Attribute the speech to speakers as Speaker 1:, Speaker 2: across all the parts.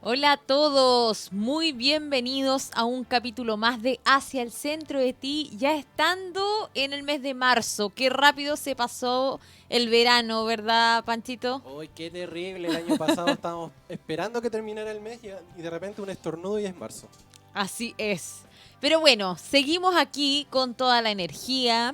Speaker 1: Hola a todos, muy bienvenidos a un capítulo más de Hacia el Centro de Ti, ya estando en el mes de marzo. Qué rápido se pasó el verano, ¿verdad, Panchito?
Speaker 2: ¡Uy, qué terrible! El año pasado estábamos esperando que terminara el mes y de repente un estornudo y es marzo.
Speaker 1: Así es. Pero bueno, seguimos aquí con toda la energía,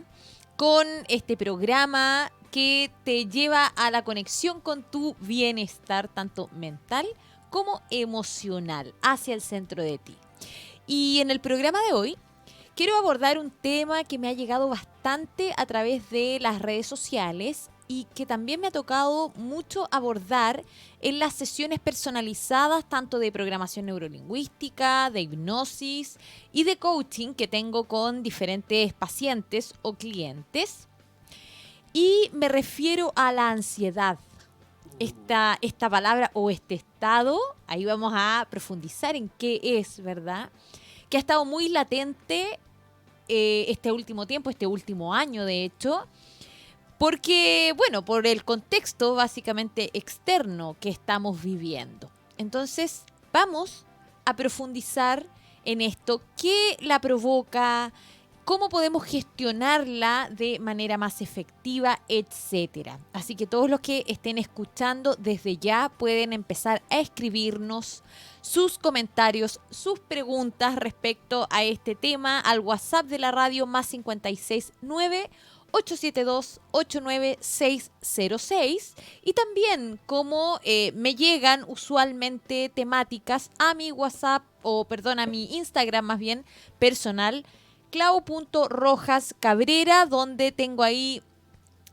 Speaker 1: con este programa que te lleva a la conexión con tu bienestar, tanto mental como emocional, hacia el centro de ti. Y en el programa de hoy quiero abordar un tema que me ha llegado bastante a través de las redes sociales y que también me ha tocado mucho abordar en las sesiones personalizadas, tanto de programación neurolingüística, de hipnosis y de coaching que tengo con diferentes pacientes o clientes. Y me refiero a la ansiedad. Esta palabra o este estado, ahí vamos a profundizar en qué es, ¿verdad? Que ha estado muy latente este último tiempo, este último año de hecho, porque, bueno, por el contexto básicamente externo que estamos viviendo. Entonces, vamos a profundizar en esto, qué la provoca, cómo podemos gestionarla de manera más efectiva, etcétera. Así que todos los que estén escuchando desde ya pueden empezar a escribirnos sus comentarios, sus preguntas respecto a este tema al WhatsApp de la radio más 569 872-89606 y también como me llegan usualmente temáticas a mi WhatsApp o perdón, a mi Instagram más bien personal, clau.rojascabrera, donde tengo ahí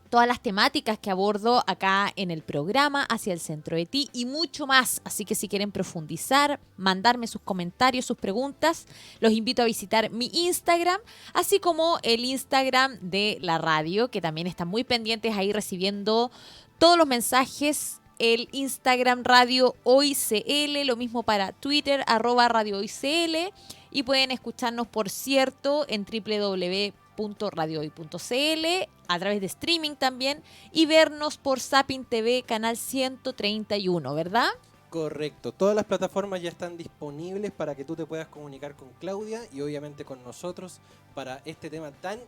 Speaker 1: todas las temáticas que abordo acá en el programa Hacia el Centro de Ti y mucho más. Así que si quieren profundizar, mandarme sus comentarios, sus preguntas, los invito a visitar mi Instagram, así como el Instagram de la radio, que también están muy pendientes ahí recibiendo todos los mensajes. El Instagram Radio Hoy CL, lo mismo para Twitter, @Radio Hoy CL, y pueden escucharnos, por cierto, en www.radiohoy.cl, a través de streaming también, y vernos por Sapin TV, canal 131, ¿verdad?
Speaker 2: Correcto, todas las plataformas ya están disponibles para que tú te puedas comunicar con Claudia y obviamente con nosotros para este tema tan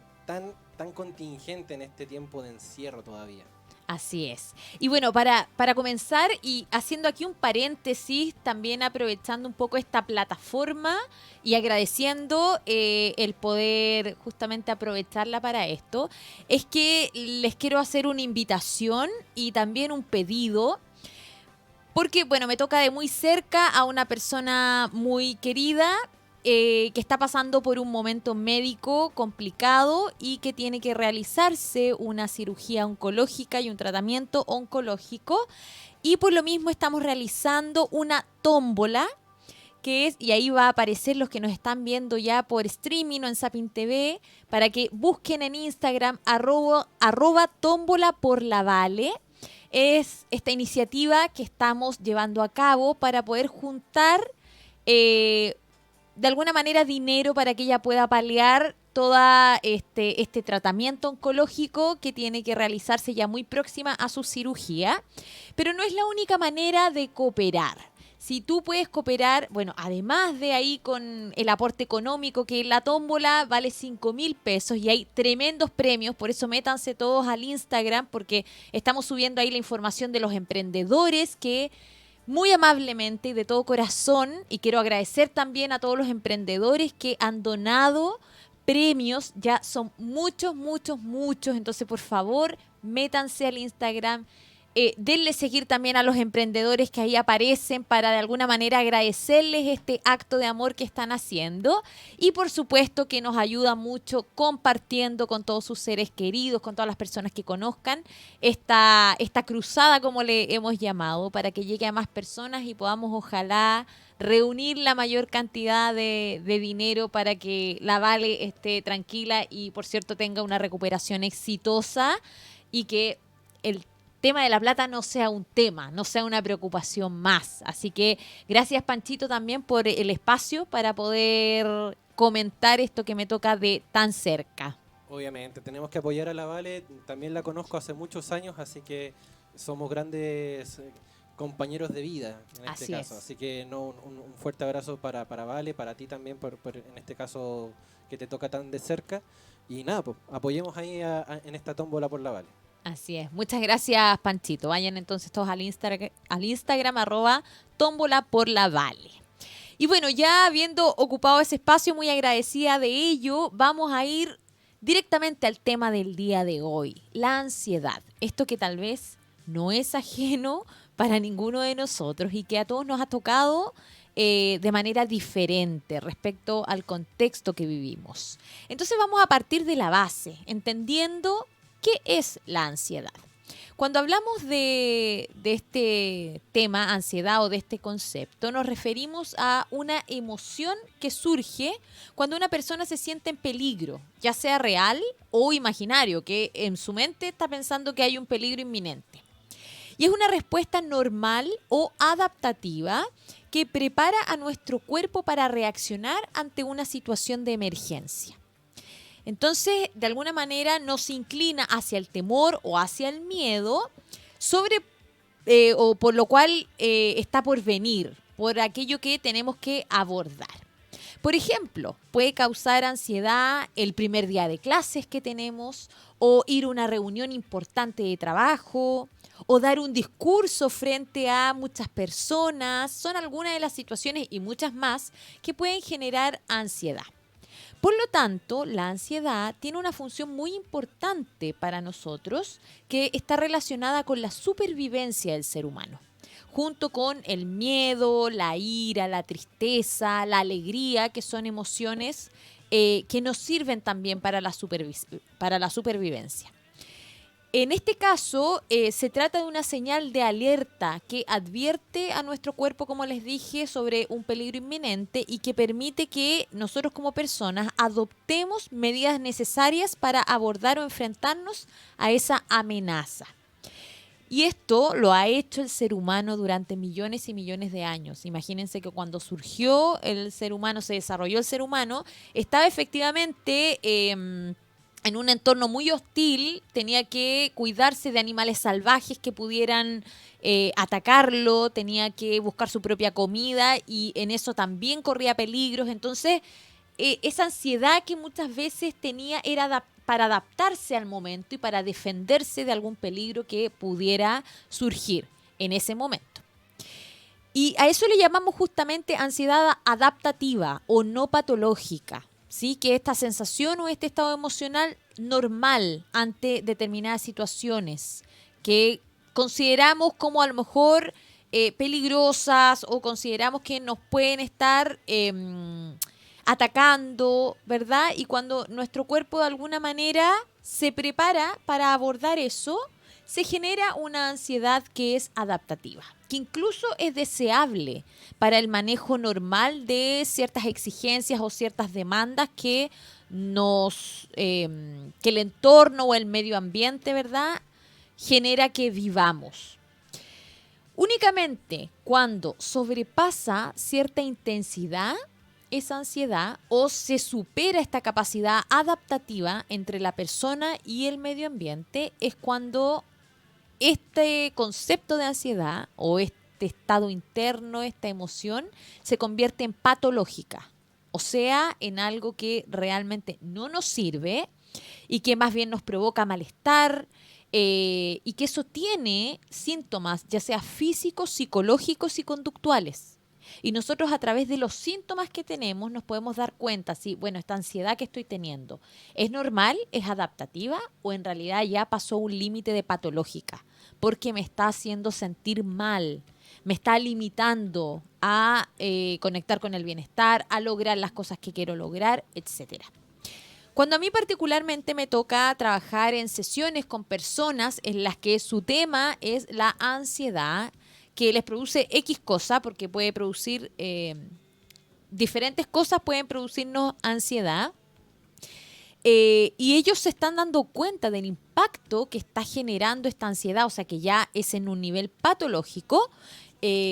Speaker 2: contingente en este tiempo de encierro todavía.
Speaker 1: Así es. Y bueno, para comenzar y haciendo aquí un paréntesis, también aprovechando un poco esta plataforma y agradeciendo el poder justamente aprovecharla para esto, es que les quiero hacer una invitación y también un pedido porque, bueno, me toca de muy cerca a una persona muy querida que está pasando por un momento médico complicado y que tiene que realizarse una cirugía oncológica y un tratamiento oncológico. Y por lo mismo estamos realizando una tómbola que es, y ahí va a aparecer los que nos están viendo ya por streaming o en Sapin TV, para que busquen en Instagram arroba tómbola por la Vale. Es esta iniciativa que estamos llevando a cabo para poder juntar eh, de alguna manera dinero para que ella pueda paliar todo este tratamiento oncológico que tiene que realizarse ya muy próxima a su cirugía. Pero no es la única manera de cooperar. Si tú puedes cooperar, bueno, además de ahí con el aporte económico, que la tómbola vale 5.000 pesos y hay tremendos premios, por eso métanse todos al Instagram, porque estamos subiendo ahí la información de los emprendedores que muy amablemente y de todo corazón, y quiero agradecer también a todos los emprendedores que han donado premios, ya son muchos, muchos, muchos, entonces por favor métanse al Instagram, denle seguir también a los emprendedores que ahí aparecen para de alguna manera agradecerles este acto de amor que están haciendo y por supuesto que nos ayuda mucho compartiendo con todos sus seres queridos, con todas las personas que conozcan esta cruzada, como le hemos llamado, para que llegue a más personas y podamos ojalá reunir la mayor cantidad de dinero para que la Vale esté tranquila y por cierto tenga una recuperación exitosa y que el tema de la plata no sea un tema, no sea una preocupación más. Así que gracias Panchito también por el espacio para poder comentar esto que me toca de tan cerca.
Speaker 2: Obviamente, tenemos que apoyar a la Vale, también la conozco hace muchos años, así que somos grandes compañeros de vida en este
Speaker 1: Así
Speaker 2: caso.
Speaker 1: es.
Speaker 2: Así que no, un fuerte abrazo para Vale, para ti también, en este caso que te toca tan de cerca. Y nada, pues apoyemos ahí en esta tómbola por la Vale.
Speaker 1: Así es. Muchas gracias, Panchito. Vayan entonces todos al Instagram tómbola por la Vale. Y bueno, ya habiendo ocupado ese espacio, muy agradecida de ello, vamos a ir directamente al tema del día de hoy, la ansiedad. Esto que tal vez no es ajeno para ninguno de nosotros y que a todos nos ha tocado de manera diferente respecto al contexto que vivimos. Entonces vamos a partir de la base, entendiendo qué es la ansiedad. Cuando hablamos de este tema, ansiedad o de este concepto, nos referimos a una emoción que surge cuando una persona se siente en peligro, ya sea real o imaginario, que en su mente está pensando que hay un peligro inminente. Y es una respuesta normal o adaptativa que prepara a nuestro cuerpo para reaccionar ante una situación de emergencia. Entonces, de alguna manera nos inclina hacia el temor o hacia el miedo o por lo cual está por venir, por aquello que tenemos que abordar. Por ejemplo, puede causar ansiedad el primer día de clases que tenemos, o ir a una reunión importante de trabajo, o dar un discurso frente a muchas personas. Son algunas de las situaciones y muchas más que pueden generar ansiedad. Por lo tanto, la ansiedad tiene una función muy importante para nosotros que está relacionada con la supervivencia del ser humano, junto con el miedo, la ira, la tristeza, la alegría, que son emociones que nos sirven también para la supervivencia. En este caso, se trata de una señal de alerta que advierte a nuestro cuerpo, como les dije, sobre un peligro inminente y que permite que nosotros como personas adoptemos medidas necesarias para abordar o enfrentarnos a esa amenaza. Y esto lo ha hecho el ser humano durante millones y millones de años. Imagínense que cuando surgió el ser humano, se desarrolló el ser humano, estaba efectivamente en un entorno muy hostil, tenía que cuidarse de animales salvajes que pudieran atacarlo, tenía que buscar su propia comida y en eso también corría peligros. Entonces, esa ansiedad que muchas veces tenía era para adaptarse al momento y para defenderse de algún peligro que pudiera surgir en ese momento. Y a eso le llamamos justamente ansiedad adaptativa o no patológica. ¿Sí? Que esta sensación o este estado emocional normal ante determinadas situaciones que consideramos como a lo mejor peligrosas o consideramos que nos pueden estar atacando, ¿verdad? Y cuando nuestro cuerpo de alguna manera se prepara para abordar eso, se genera una ansiedad que es adaptativa, que incluso es deseable para el manejo normal de ciertas exigencias o ciertas demandas que que el entorno o el medio ambiente, ¿verdad?, genera que vivamos. Únicamente cuando sobrepasa cierta intensidad esa ansiedad o se supera esta capacidad adaptativa entre la persona y el medio ambiente es cuando este concepto de ansiedad o este estado interno, esta emoción, se convierte en patológica. O sea, en algo que realmente no nos sirve y que más bien nos provoca malestar y que eso tiene síntomas, ya sea físicos, psicológicos y conductuales. Y nosotros a través de los síntomas que tenemos nos podemos dar cuenta si, bueno, esta ansiedad que estoy teniendo, ¿es normal, es adaptativa o en realidad ya pasó un límite de patológica? Porque me está haciendo sentir mal, me está limitando a conectar con el bienestar, a lograr las cosas que quiero lograr, etcétera. Cuando a mí particularmente me toca trabajar en sesiones con personas en las que su tema es la ansiedad, que les produce X cosa, porque puede producir diferentes cosas, pueden producirnos ansiedad. Y ellos se están dando cuenta del impacto que está generando esta ansiedad, o sea que ya es en un nivel patológico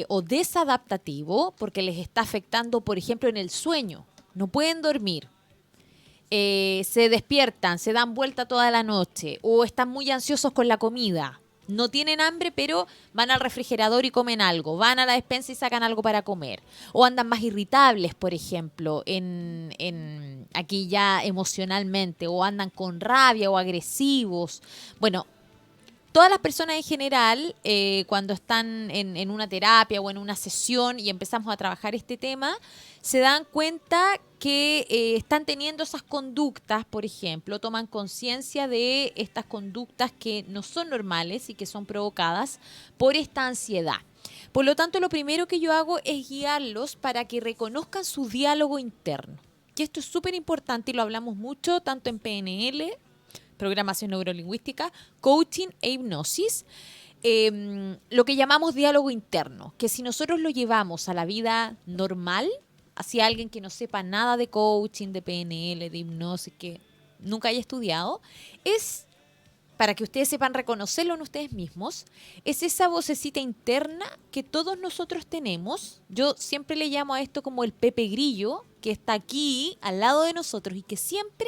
Speaker 1: o desadaptativo, porque les está afectando, por ejemplo, en el sueño. No pueden dormir. Se despiertan, se dan vuelta toda la noche o están muy ansiosos con la comida. No tienen hambre, pero van al refrigerador y comen algo. Van a la despensa y sacan algo para comer. O andan más irritables, por ejemplo, aquí ya emocionalmente. O andan con rabia o agresivos. Bueno, todas las personas en general, cuando están en una terapia o en una sesión y empezamos a trabajar este tema, se dan cuenta que están teniendo esas conductas, por ejemplo, toman conciencia de estas conductas que no son normales y que son provocadas por esta ansiedad. Por lo tanto, lo primero que yo hago es guiarlos para que reconozcan su diálogo interno. Que esto es súper importante y lo hablamos mucho tanto en PNL, programación neurolingüística, coaching e hipnosis, lo que llamamos diálogo interno, que si nosotros lo llevamos a la vida normal, hacia alguien que no sepa nada de coaching, de PNL, de hipnosis, que nunca haya estudiado, es, para que ustedes sepan reconocerlo en ustedes mismos, es esa vocecita interna que todos nosotros tenemos. Yo siempre le llamo a esto como el Pepe Grillo, que está aquí al lado de nosotros y que siempre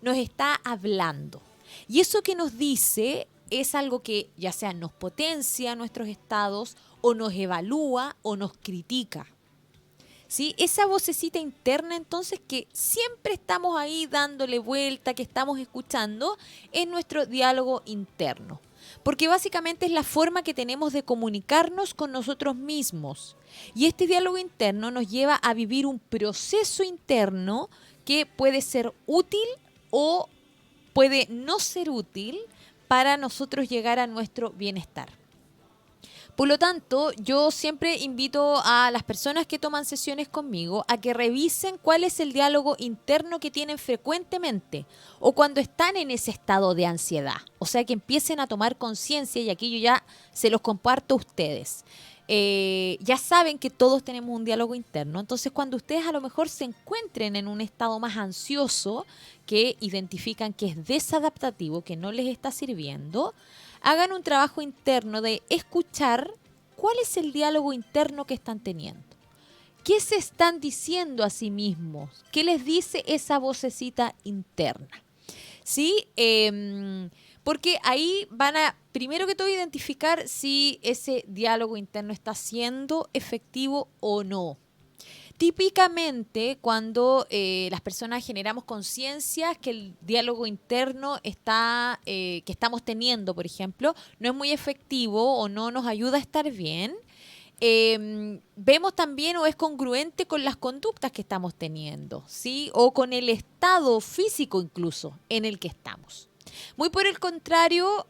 Speaker 1: nos está hablando. Y eso que nos dice es algo que ya sea nos potencia nuestros estados o nos evalúa o nos critica. ¿Sí? Esa vocecita interna entonces que siempre estamos ahí dándole vuelta, que estamos escuchando, es nuestro diálogo interno. Porque básicamente es la forma que tenemos de comunicarnos con nosotros mismos. Y este diálogo interno nos lleva a vivir un proceso interno que puede ser útil o puede no ser útil para nosotros llegar a nuestro bienestar. Por lo tanto, yo siempre invito a las personas que toman sesiones conmigo a que revisen cuál es el diálogo interno que tienen frecuentemente o cuando están en ese estado de ansiedad. O sea, que empiecen a tomar conciencia, y aquí yo ya se los comparto a ustedes. Ya saben que todos tenemos un diálogo interno, entonces cuando ustedes a lo mejor se encuentren en un estado más ansioso, que identifican que es desadaptativo, que no les está sirviendo, hagan un trabajo interno de escuchar cuál es el diálogo interno que están teniendo. ¿Qué se están diciendo a sí mismos? ¿Qué les dice esa vocecita interna? ¿Sí? Porque ahí van a, primero que todo, identificar si ese diálogo interno está siendo efectivo o no. Típicamente, cuando las personas generamos conciencia que el diálogo interno que estamos teniendo, por ejemplo, no es muy efectivo o no nos ayuda a estar bien, vemos también o es congruente con las conductas que estamos teniendo, ¿sí? O con el estado físico incluso en el que estamos. Muy por el contrario,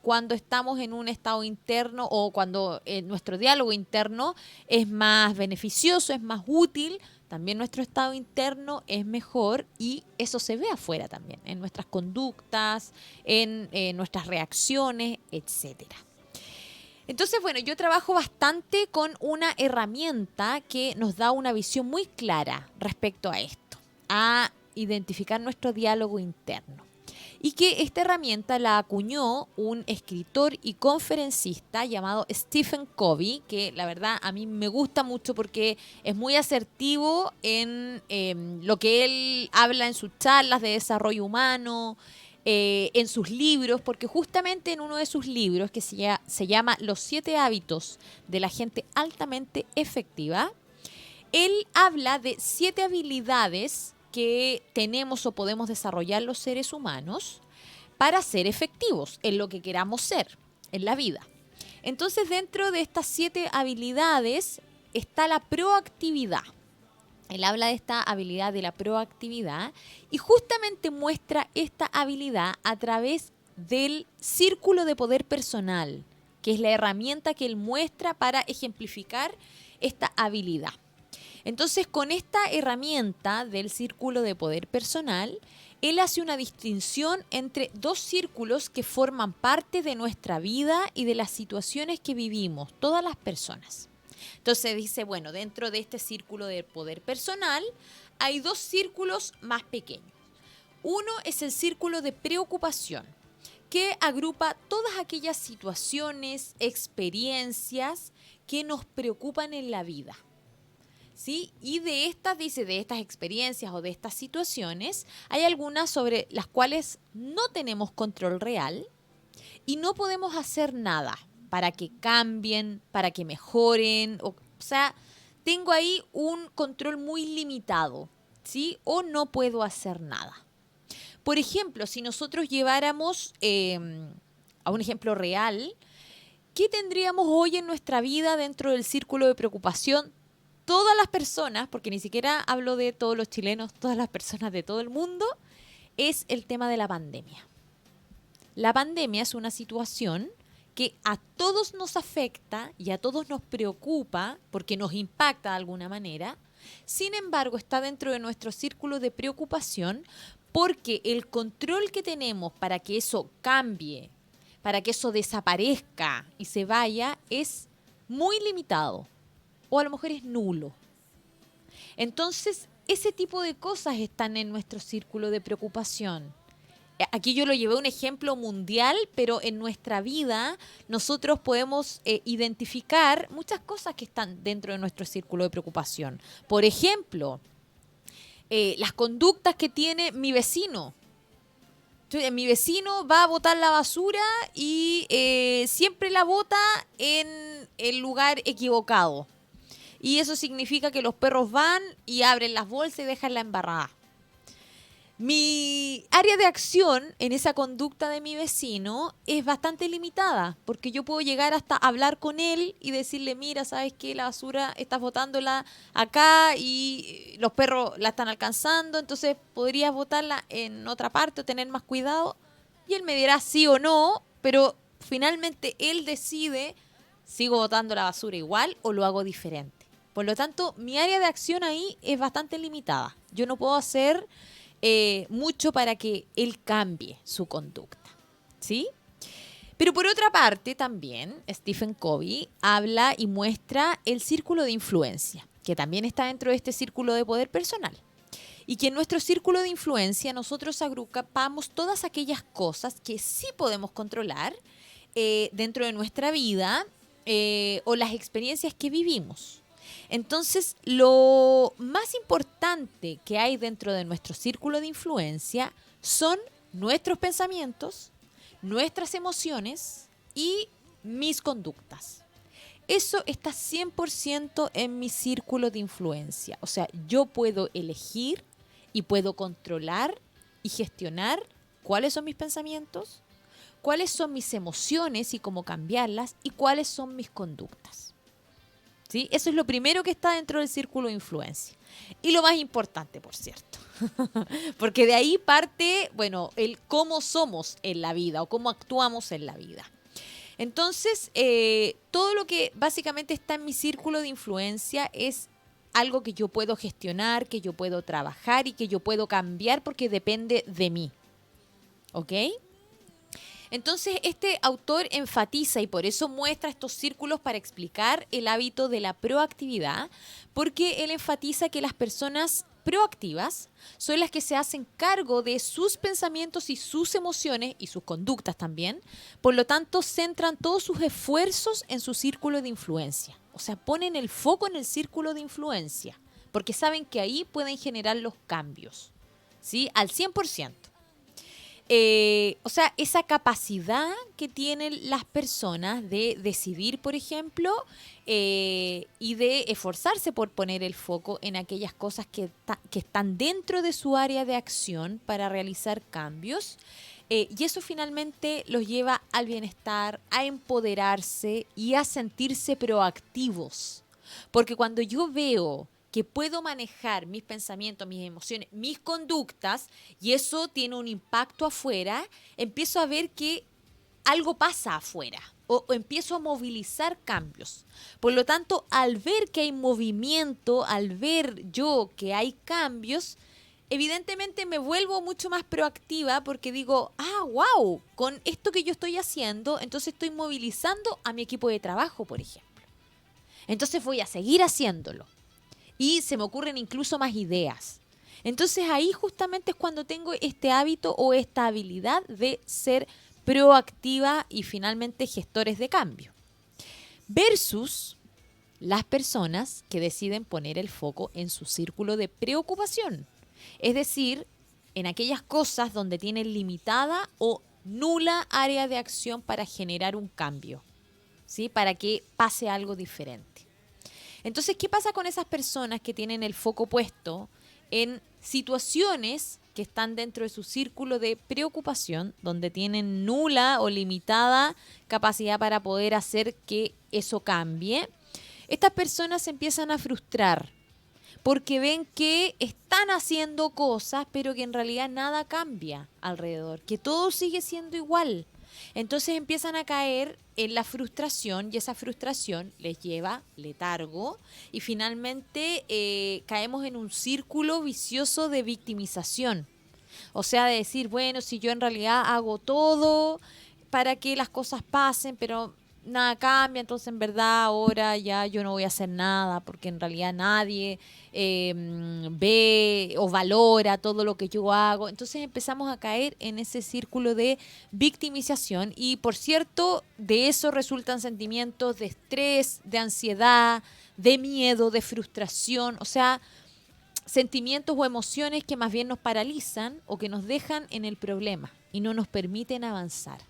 Speaker 1: cuando estamos en un estado interno o cuando nuestro diálogo interno es más beneficioso, es más útil, también nuestro estado interno es mejor y eso se ve afuera también, en nuestras conductas, en nuestras reacciones, etcétera. Entonces, bueno, yo trabajo bastante con una herramienta que nos da una visión muy clara respecto a esto, a identificar nuestro diálogo interno. Y que esta herramienta la acuñó un escritor y conferencista llamado Stephen Covey, que la verdad a mí me gusta mucho porque es muy asertivo en lo que él habla en sus charlas de desarrollo humano, en sus libros, porque justamente en uno de sus libros, que se llama Los 7 hábitos de la gente altamente efectiva, él habla de 7 habilidades que tenemos o podemos desarrollar los seres humanos para ser efectivos en lo que queramos ser en la vida. Entonces, dentro de estas 7 habilidades está la proactividad. Él habla de esta habilidad de la proactividad y justamente muestra esta habilidad a través del círculo de poder personal, que es la herramienta que él muestra para ejemplificar esta habilidad. Entonces, con esta herramienta del círculo de poder personal, él hace una distinción entre 2 círculos que forman parte de nuestra vida y de las situaciones que vivimos, todas las personas. Entonces dice, bueno, dentro de este círculo de poder personal hay 2 círculos más pequeños. Uno es el círculo de preocupación, que agrupa todas aquellas situaciones, experiencias que nos preocupan en la vida. ¿Sí? Y de estas experiencias o de estas situaciones, hay algunas sobre las cuales no tenemos control real y no podemos hacer nada para que cambien, para que mejoren. O sea, tengo ahí un control muy limitado, ¿sí? O no puedo hacer nada. Por ejemplo, si nosotros lleváramos a un ejemplo real, ¿qué tendríamos hoy en nuestra vida dentro del círculo de preocupación? Todas las personas, porque ni siquiera hablo de todos los chilenos, todas las personas de todo el mundo, es el tema de la pandemia. La pandemia es una situación que a todos nos afecta y a todos nos preocupa porque nos impacta de alguna manera. Sin embargo, está dentro de nuestro círculo de preocupación porque el control que tenemos para que eso cambie, para que eso desaparezca y se vaya, es muy limitado o a lo mejor es nulo. Entonces, ese tipo de cosas están en nuestro círculo de preocupación. Aquí yo lo llevé a un ejemplo mundial, pero en nuestra vida nosotros podemos identificar muchas cosas que están dentro de nuestro círculo de preocupación. Por ejemplo, las conductas que tiene mi vecino. Entonces, mi vecino va a botar la basura y siempre la bota en el lugar equivocado. Y eso significa que los perros van y abren las bolsas y dejan la embarrada. Mi área de acción en esa conducta de mi vecino es bastante limitada, porque yo puedo llegar hasta hablar con él y decirle, mira, ¿sabes qué? La basura estás botándola acá y los perros la están alcanzando, entonces podrías botarla en otra parte o tener más cuidado. Y él me dirá sí o no, pero finalmente él decide, ¿sigo botando la basura igual o lo hago diferente? Por lo tanto, mi área de acción ahí es bastante limitada. Yo no puedo hacer mucho para que él cambie su conducta, ¿sí? Pero por otra parte también Stephen Covey habla y muestra el círculo de influencia, que también está dentro de este círculo de poder personal. Y que en nuestro círculo de influencia nosotros agrupamos todas aquellas cosas que sí podemos controlar dentro de nuestra vida o las experiencias que vivimos. Entonces, lo más importante que hay dentro de nuestro círculo de influencia son nuestros pensamientos, nuestras emociones y mis conductas. Eso está 100% en mi círculo de influencia. O sea, yo puedo elegir y puedo controlar y gestionar cuáles son mis pensamientos, cuáles son mis emociones y cómo cambiarlas y cuáles son mis conductas. ¿Sí? Eso es lo primero que está dentro del círculo de influencia. Y lo más importante, por cierto. Porque de ahí parte, bueno, el cómo somos en la vida o cómo actuamos en la vida. Entonces, todo lo que básicamente está en mi círculo de influencia es algo que yo puedo gestionar, que yo puedo trabajar y que yo puedo cambiar porque depende de mí. ¿Ok? Entonces, este autor enfatiza y por eso muestra estos círculos para explicar el hábito de la proactividad, porque él enfatiza que las personas proactivas son las que se hacen cargo de sus pensamientos y sus emociones y sus conductas también. Por lo tanto, centran todos sus esfuerzos en su círculo de influencia. O sea, ponen el foco en el círculo de influencia, porque saben que ahí pueden generar los cambios, ¿sí? Al 100%. O sea, esa capacidad que tienen las personas de decidir, por ejemplo, y de esforzarse por poner el foco en aquellas cosas que están dentro de su área de acción para realizar cambios. Y eso finalmente los lleva al bienestar, a empoderarse y a sentirse proactivos. Porque cuando yo veo que puedo manejar mis pensamientos, mis emociones, mis conductas, y eso tiene un impacto afuera, empiezo a ver que algo pasa afuera o empiezo a movilizar cambios. Por lo tanto, al ver que hay movimiento, al ver yo que hay cambios, evidentemente me vuelvo mucho más proactiva porque digo, wow, con esto que yo estoy haciendo, entonces estoy movilizando a mi equipo de trabajo, por ejemplo. Entonces voy a seguir haciéndolo. Y se me ocurren incluso más ideas. Entonces ahí justamente es cuando tengo este hábito o esta habilidad de ser proactiva y finalmente gestores de cambio. Versus las personas que deciden poner el foco en su círculo de preocupación. Es decir, en aquellas cosas donde tienen limitada o nula área de acción para generar un cambio, ¿sí? Para que pase algo diferente. Entonces, ¿qué pasa con esas personas que tienen el foco puesto en situaciones que están dentro de su círculo de preocupación, donde tienen nula o limitada capacidad para poder hacer que eso cambie? Estas personas se empiezan a frustrar porque ven que están haciendo cosas, pero que en realidad nada cambia alrededor, que todo sigue siendo igual. Entonces empiezan a caer en la frustración y esa frustración les lleva letargo y finalmente caemos en un círculo vicioso de victimización. O sea, de decir, bueno, si yo en realidad hago todo para que las cosas pasen, pero nada cambia, entonces en verdad ahora ya yo no voy a hacer nada porque en realidad nadie ve o valora todo lo que yo hago. Entonces empezamos a caer en ese círculo de victimización y, por cierto, de eso resultan sentimientos de estrés, de ansiedad, de miedo, de frustración, o sea, sentimientos o emociones que más bien nos paralizan o que nos dejan en el problema y no nos permiten avanzar.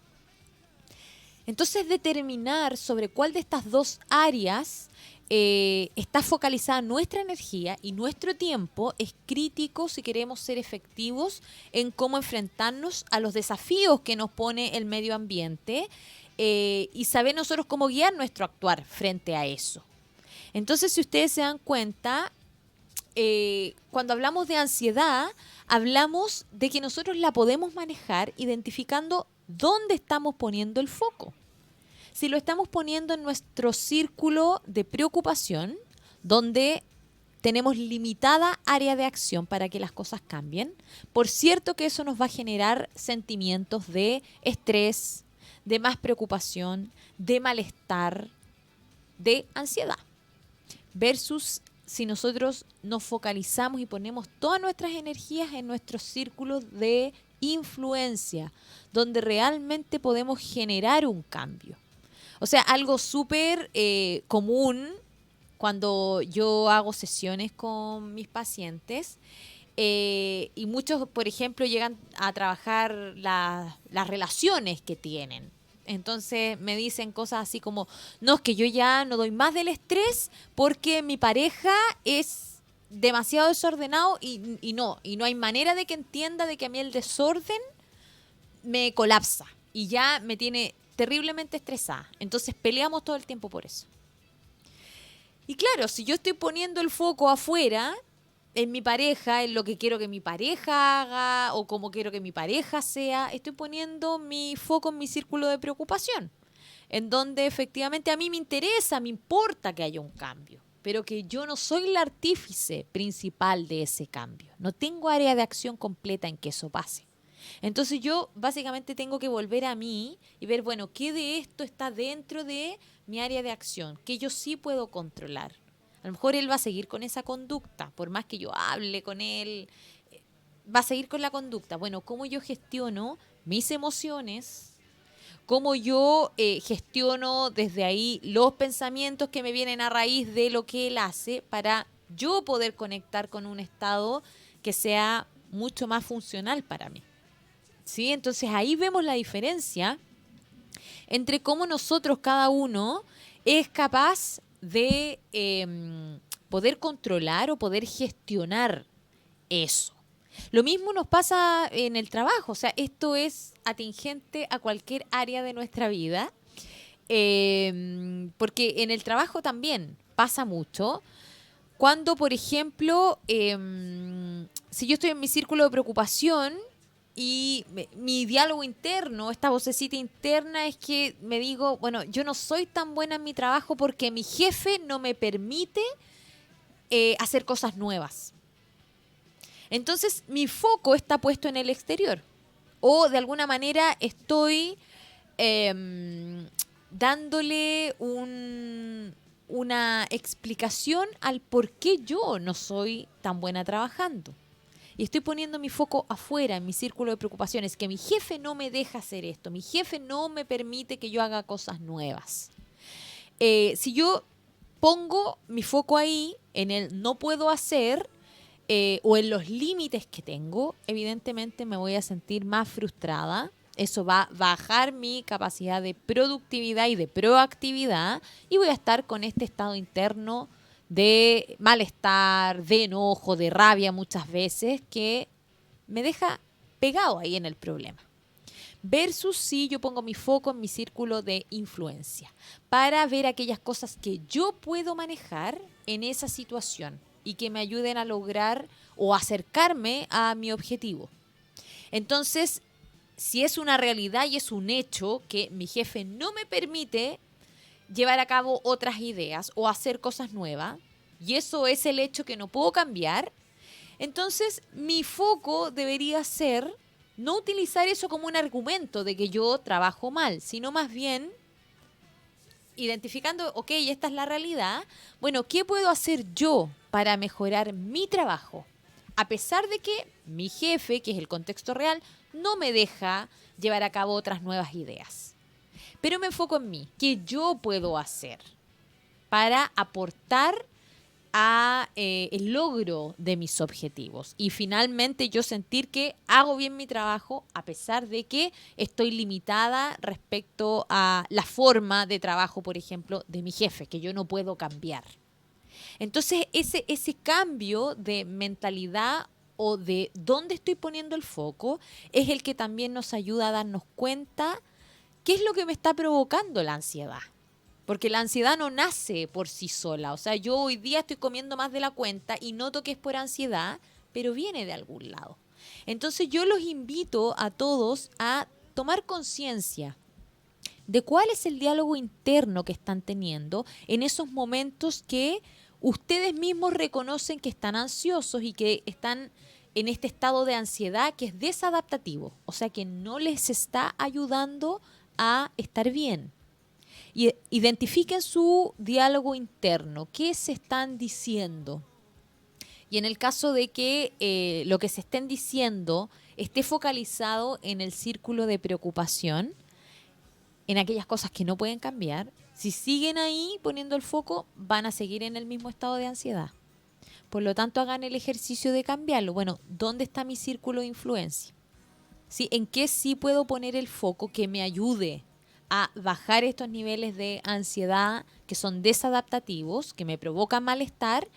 Speaker 1: Entonces, determinar sobre cuál de estas dos áreas está focalizada nuestra energía y nuestro tiempo es crítico si queremos ser efectivos en cómo enfrentarnos a los desafíos que nos pone el medio ambiente y saber nosotros cómo guiar nuestro actuar frente a eso. Entonces, si ustedes se dan cuenta, cuando hablamos de ansiedad, hablamos de que nosotros la podemos manejar identificando dónde estamos poniendo el foco. Si lo estamos poniendo en nuestro círculo de preocupación, donde tenemos limitada área de acción para que las cosas cambien, por cierto que eso nos va a generar sentimientos de estrés, de más preocupación, de malestar, de ansiedad. Versus si nosotros nos focalizamos y ponemos todas nuestras energías en nuestros círculos de influencia, donde realmente podemos generar un cambio. O sea, algo súper común cuando yo hago sesiones con mis pacientes y muchos, por ejemplo, llegan a trabajar las relaciones que tienen. Entonces me dicen cosas así como, no, es que yo ya no doy más del estrés porque mi pareja es demasiado desordenado y no hay manera de que entienda de que a mí el desorden me colapsa y ya me tiene terriblemente estresada. Entonces peleamos todo el tiempo por eso. Y claro, si yo estoy poniendo el foco afuera, en mi pareja, en lo que quiero que mi pareja haga o cómo quiero que mi pareja sea, estoy poniendo mi foco en mi círculo de preocupación, en donde efectivamente a mí me interesa, me importa que haya un cambio, pero que yo no soy el artífice principal de ese cambio. No tengo área de acción completa en que eso pase. Entonces yo básicamente tengo que volver a mí y ver, bueno, ¿qué de esto está dentro de mi área de acción? ¿Qué yo sí puedo controlar? A lo mejor él va a seguir con esa conducta, por más que yo hable con él, va a seguir con la conducta. Bueno, ¿cómo yo gestiono mis emociones? ¿Cómo yo gestiono desde ahí los pensamientos que me vienen a raíz de lo que él hace para yo poder conectar con un estado que sea mucho más funcional para mí? ¿Sí? Entonces ahí vemos la diferencia entre cómo nosotros cada uno es capaz de poder controlar o poder gestionar eso. Lo mismo nos pasa en el trabajo, o sea, esto es atingente a cualquier área de nuestra vida, porque en el trabajo también pasa mucho. Cuando, por ejemplo, si yo estoy en mi círculo de preocupación y mi diálogo interno, esta vocecita interna es que me digo, bueno, yo no soy tan buena en mi trabajo porque mi jefe no me permite hacer cosas nuevas. Entonces, mi foco está puesto en el exterior. O, de alguna manera, estoy dándole una explicación al por qué yo no soy tan buena trabajando. Y estoy poniendo mi foco afuera, en mi círculo de preocupaciones, que mi jefe no me deja hacer esto, mi jefe no me permite que yo haga cosas nuevas. Si yo pongo mi foco ahí, en el no puedo hacer, o en los límites que tengo, evidentemente me voy a sentir más frustrada Eso va a bajar mi capacidad de productividad y de proactividad y voy a estar con este estado interno de malestar, de enojo, de rabia muchas veces que me deja pegado ahí en el problema. Versus si yo pongo mi foco en mi círculo de influencia para ver aquellas cosas que yo puedo manejar en esa situación y que me ayuden a lograr o acercarme a mi objetivo. Entonces, si es una realidad y es un hecho que mi jefe no me permite llevar a cabo otras ideas o hacer cosas nuevas, y eso es el hecho que no puedo cambiar, entonces mi foco debería ser no utilizar eso como un argumento de que yo trabajo mal, sino más bien identificando, ok, esta es la realidad, bueno, ¿qué puedo hacer yo para mejorar mi trabajo? A pesar de que mi jefe, que es el contexto real, no me deja llevar a cabo otras nuevas ideas. Pero me enfoco en mí, ¿qué yo puedo hacer para aportar a el logro de mis objetivos? Y finalmente yo sentir que hago bien mi trabajo a pesar de que estoy limitada respecto a la forma de trabajo, por ejemplo, de mi jefe, que yo no puedo cambiar. Entonces, ese cambio de mentalidad o de dónde estoy poniendo el foco es el que también nos ayuda a darnos cuenta qué es lo que me está provocando la ansiedad. Porque la ansiedad no nace por sí sola. O sea, yo hoy día estoy comiendo más de la cuenta y noto que es por ansiedad, pero viene de algún lado. Entonces yo los invito a todos a tomar conciencia de cuál es el diálogo interno que están teniendo en esos momentos que ustedes mismos reconocen que están ansiosos y que están en este estado de ansiedad que es desadaptativo, o sea que no les está ayudando a estar bien. Y identifiquen su diálogo interno, qué se están diciendo. Y en el caso de que lo que se estén diciendo esté focalizado en el círculo de preocupación, en aquellas cosas que no pueden cambiar, si siguen ahí poniendo el foco, van a seguir en el mismo estado de ansiedad. Por lo tanto, hagan el ejercicio de cambiarlo. Bueno, ¿dónde está mi círculo de influencia? ¿Sí? ¿En qué sí puedo poner el foco que me ayude a bajar estos niveles de ansiedad que son desadaptativos, que me provocan malestar,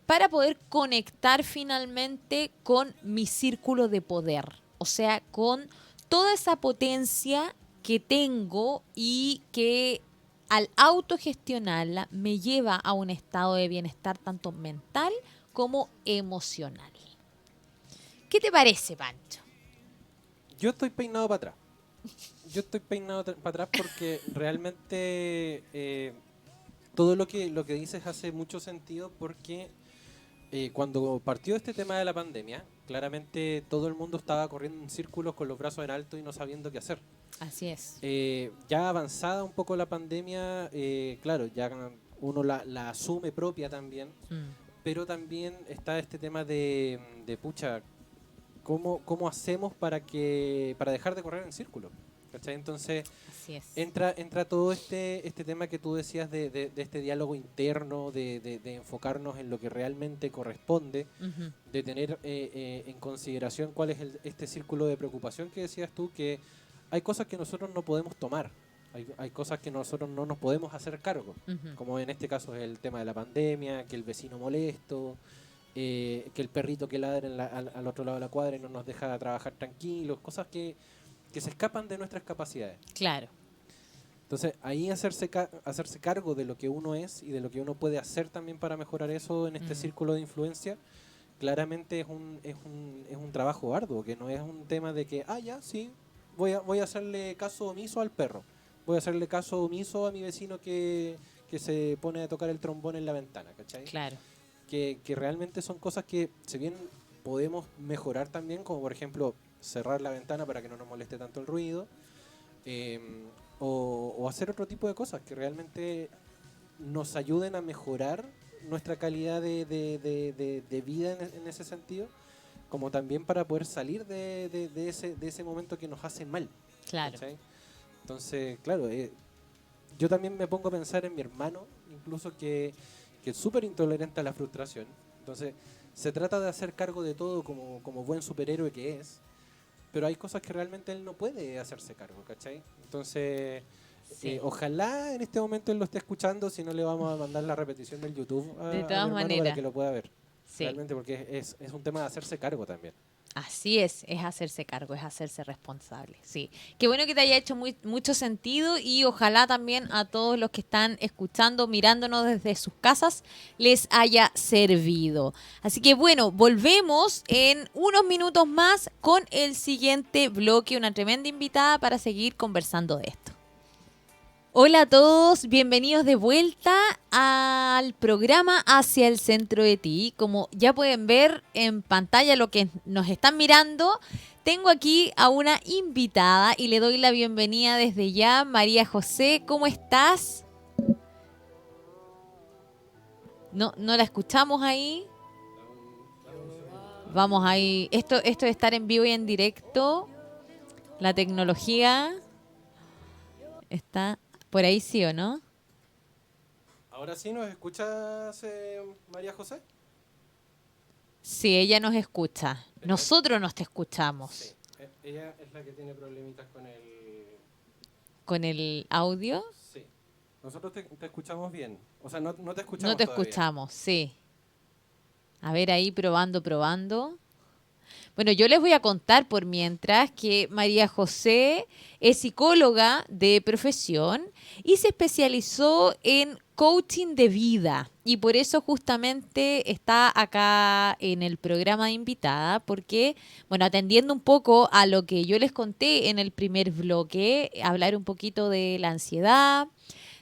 Speaker 1: para poder conectar finalmente con mi círculo de poder? O sea, con toda esa potencia que tengo y que al autogestionarla me lleva a un estado de bienestar tanto mental como emocional. ¿Qué te parece, Pancho?
Speaker 2: Yo estoy peinado para atrás. Yo estoy peinado para atrás porque realmente todo lo que dices hace mucho sentido porque cuando partió este tema de la pandemia, claramente todo el mundo estaba corriendo en círculos con los brazos en alto y no sabiendo qué hacer.
Speaker 1: Así es.
Speaker 2: Ya avanzada un poco la pandemia, claro, ya uno la asume propia también, pero también está este tema de pucha, ¿cómo hacemos para dejar de correr en círculo? ¿Cachai? Entonces
Speaker 1: Así es.
Speaker 2: entra todo este tema que tú decías de este diálogo interno, de enfocarnos en lo que realmente corresponde,
Speaker 1: Ujú.
Speaker 2: de tener en consideración cuál es este círculo de preocupación que decías tú, que hay cosas que nosotros no podemos tomar, hay cosas que nosotros no nos podemos hacer cargo,
Speaker 1: Ujú.
Speaker 2: como en este caso es el tema de la pandemia, que el vecino molesto, que el perrito que ladra al otro lado de la cuadra y no nos deja trabajar tranquilos, cosas que se escapan de nuestras capacidades.
Speaker 1: Claro.
Speaker 2: Entonces, ahí hacerse cargo de lo que uno es y de lo que uno puede hacer también para mejorar eso en este círculo de influencia, claramente es un trabajo arduo, que no es un tema de que, ya, sí, voy a hacerle caso omiso al perro, voy a hacerle caso omiso a mi vecino que se pone a tocar el trombón en la ventana, ¿cachai?
Speaker 1: Claro.
Speaker 2: Que realmente son cosas que, si bien podemos mejorar también, como por ejemplo cerrar la ventana para que no nos moleste tanto el ruido, o hacer otro tipo de cosas que realmente nos ayuden a mejorar nuestra calidad de vida en ese sentido, como también para poder salir de ese momento que nos hace mal.
Speaker 1: Claro.
Speaker 2: ¿Cachai? Entonces, claro, yo también me pongo a pensar en mi hermano, incluso que es súper intolerante a la frustración. Entonces, se trata de hacer cargo de todo como buen superhéroe que es, pero hay cosas que realmente él no puede hacerse cargo, ¿cachai? Entonces,
Speaker 1: Sí,
Speaker 2: ojalá en este momento él lo esté escuchando, si no le vamos a mandar la repetición del YouTube
Speaker 1: de
Speaker 2: a mi
Speaker 1: todas
Speaker 2: hermano para
Speaker 1: maneras.
Speaker 2: que lo pueda ver.
Speaker 1: Sí.
Speaker 2: Realmente, porque es un tema de hacerse cargo también.
Speaker 1: Así es hacerse cargo, es hacerse responsable. Sí. Qué bueno que te haya hecho mucho sentido y ojalá también a todos los que están escuchando, mirándonos desde sus casas, les haya servido. Así que bueno, volvemos en unos minutos más con el siguiente bloque, una tremenda invitada para seguir conversando de esto. Hola a todos, bienvenidos de vuelta al programa Hacia el Centro de Ti. Como ya pueden ver en pantalla lo que nos están mirando, tengo aquí a una invitada y le doy la bienvenida desde ya. María José, ¿cómo estás? No la escuchamos ahí. Vamos ahí. Esto de estar en vivo y en directo, la tecnología está por ahí, ¿sí o no?
Speaker 2: Ahora sí, ¿nos escuchas, María José?
Speaker 1: Sí, ella nos escucha.
Speaker 2: Pero
Speaker 1: Nosotros nos te
Speaker 2: sí,
Speaker 1: escuchamos.
Speaker 2: ella es la que tiene problemitas con el...
Speaker 1: Con el audio.
Speaker 2: Sí, nosotros te escuchamos bien. O sea, no te
Speaker 1: No
Speaker 2: escuchamos
Speaker 1: te
Speaker 2: todavía.
Speaker 1: escuchamos, sí. A ver ahí probando, probando. Bueno, yo les voy a contar por mientras que María José es psicóloga de profesión y se especializó en coaching de vida. Y por eso justamente está acá en el programa de invitada, porque, bueno, atendiendo un poco a lo que yo les conté en el primer bloque, hablar un poquito de la ansiedad,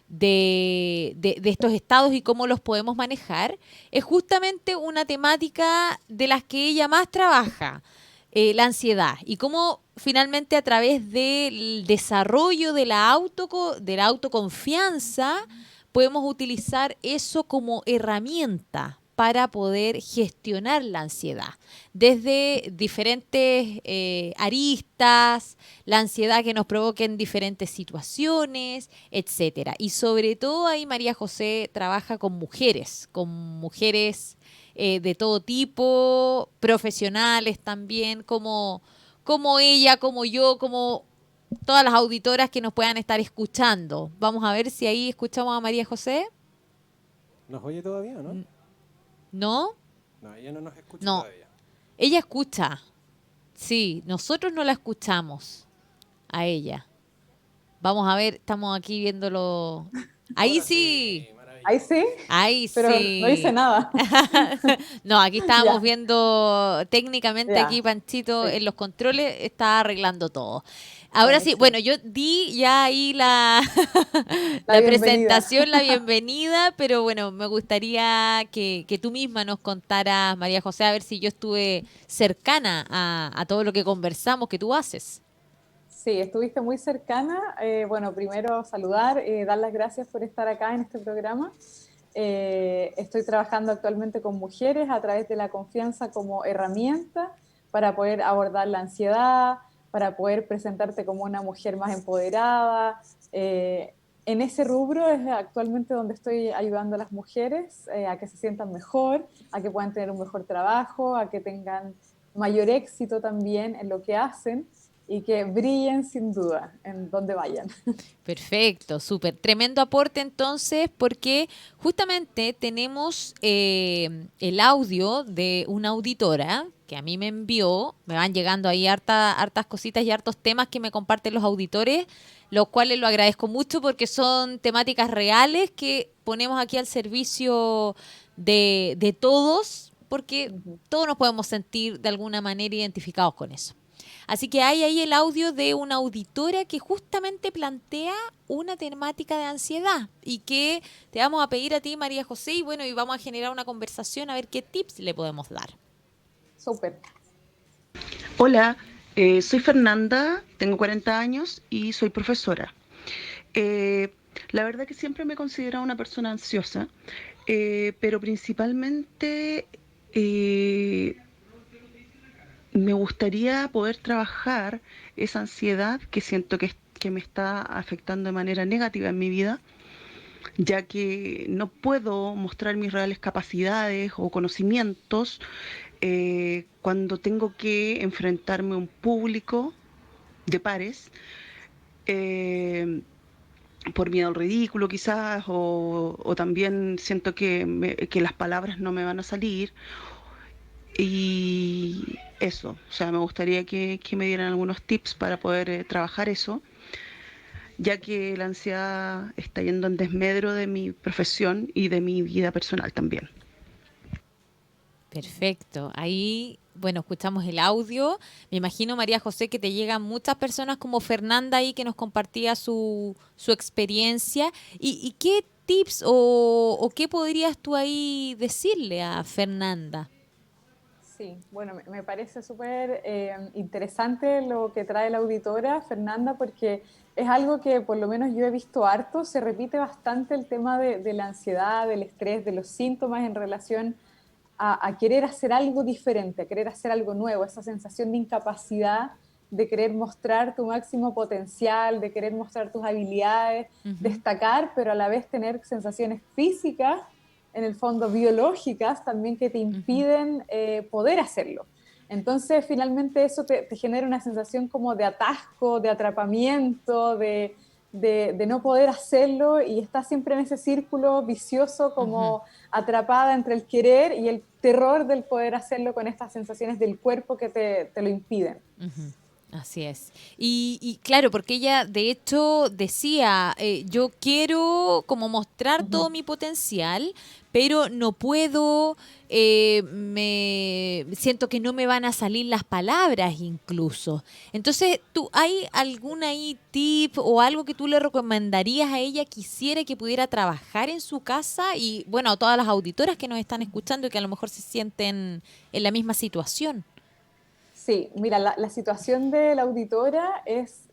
Speaker 1: de estos estados y cómo los podemos manejar, es justamente una temática de las que ella más trabaja, la ansiedad, y cómo finalmente a través del desarrollo de la autoconfianza podemos utilizar eso como herramienta para poder gestionar la ansiedad desde diferentes aristas, la ansiedad que nos provoca en diferentes situaciones, etcétera. Y sobre todo ahí María José trabaja con mujeres de todo tipo, profesionales también, como ella, como yo, como todas las auditoras que nos puedan estar escuchando. Vamos a ver si ahí escuchamos a María José.
Speaker 2: ¿Nos oye todavía o no?
Speaker 1: ¿No?
Speaker 2: No, ella no nos escucha
Speaker 1: No.
Speaker 2: todavía.
Speaker 1: Ella escucha. Sí, nosotros no la escuchamos a ella. Vamos a ver, estamos aquí viéndolo. Ahí
Speaker 2: Ahora
Speaker 1: sí.
Speaker 2: sí,
Speaker 3: Ahí
Speaker 2: maravilloso.
Speaker 3: sí,
Speaker 1: Ahí
Speaker 3: pero no hice
Speaker 1: sí.
Speaker 3: nada.
Speaker 1: No, aquí estábamos
Speaker 3: Ya,
Speaker 1: viendo técnicamente aquí
Speaker 3: ya,
Speaker 1: Panchito
Speaker 3: sí,
Speaker 1: en los controles está arreglando todo. Ahora sí,
Speaker 3: buenísimo.
Speaker 1: bueno, yo di ya ahí la,
Speaker 3: La
Speaker 1: la
Speaker 3: bienvenida.
Speaker 1: presentación, la bienvenida, pero bueno, me gustaría que tú misma nos contaras, María José, a ver si yo estuve cercana a todo lo que conversamos que tú haces.
Speaker 3: Sí, estuviste muy cercana. Bueno, primero saludar, dar las gracias por estar acá en este programa. Estoy trabajando actualmente con mujeres a través de la confianza como herramienta para poder abordar la ansiedad, para poder presentarte como una mujer más empoderada. En ese rubro es actualmente donde estoy ayudando a las mujeres a que se sientan mejor, a que puedan tener un mejor trabajo, a que tengan mayor éxito también en lo que hacen y que brillen sin duda en donde vayan.
Speaker 1: Perfecto, súper. Tremendo aporte entonces, porque justamente tenemos el audio de una auditora que a mí me envió, me van llegando ahí hartas cositas y hartos temas que me comparten los auditores, los cuales lo agradezco mucho porque son temáticas reales que ponemos aquí al servicio de todos, porque todos nos podemos sentir de alguna manera identificados con eso. Así que hay ahí el audio de una auditora que justamente plantea una temática de ansiedad y que te vamos a pedir a ti, María José, y bueno, y vamos a generar una conversación a ver qué tips le podemos dar.
Speaker 3: Súper.
Speaker 4: Hola, soy Fernanda, tengo 40 años y soy profesora. Eh, la verdad que siempre me he considerado una persona ansiosa, pero principalmente eh, me gustaría poder trabajar esa ansiedad que siento que me está afectando de manera negativa en mi vida, ya que no puedo mostrar mis reales capacidades o conocimientos cuando tengo que enfrentarme a un público de pares, eh, por miedo al ridículo quizás, o también siento que las palabras no me van a salir. Y eso, o sea, me gustaría que me dieran algunos tips para poder trabajar eso, ya que la ansiedad está yendo en desmedro de mi profesión y de mi vida personal también.
Speaker 1: Perfecto. Ahí, bueno, escuchamos el audio. Me imagino, María José, que te llegan muchas personas como Fernanda ahí que nos compartía su experiencia. ¿Y qué tips o qué podrías tú ahí decirle a Fernanda?
Speaker 3: Sí, bueno, me parece súper interesante lo que trae la auditora, Fernanda, porque es algo que por lo menos yo he visto harto, se repite bastante el tema de la ansiedad, del estrés, de los síntomas en relación a querer hacer algo diferente, a querer hacer algo nuevo, esa sensación de incapacidad, de querer mostrar tu máximo potencial, de querer mostrar tus habilidades,
Speaker 1: Ujú,
Speaker 3: destacar, pero a la vez tener sensaciones físicas, en el fondo biológicas también que te
Speaker 1: ujú,
Speaker 3: impiden poder hacerlo. Entonces, finalmente eso te genera una sensación como de atasco, de atrapamiento, de no poder hacerlo y estás siempre en ese círculo vicioso
Speaker 1: ujú,
Speaker 3: como atrapada entre el querer y el terror del poder hacerlo con estas sensaciones del cuerpo que te lo impiden.
Speaker 1: ujú. Así es. Y claro, porque ella de hecho decía, yo quiero como mostrar todo
Speaker 3: Ujú.
Speaker 1: mi potencial, pero no puedo, me siento que no me van a salir las palabras incluso. Entonces, ¿tú hay algún ahí tip o algo que tú le recomendarías a ella que quisiera que pudiera trabajar en su casa? Y bueno, a todas las auditoras que nos están escuchando y que a lo mejor se sienten en la misma situación.
Speaker 3: Sí, mira, la situación de la auditora es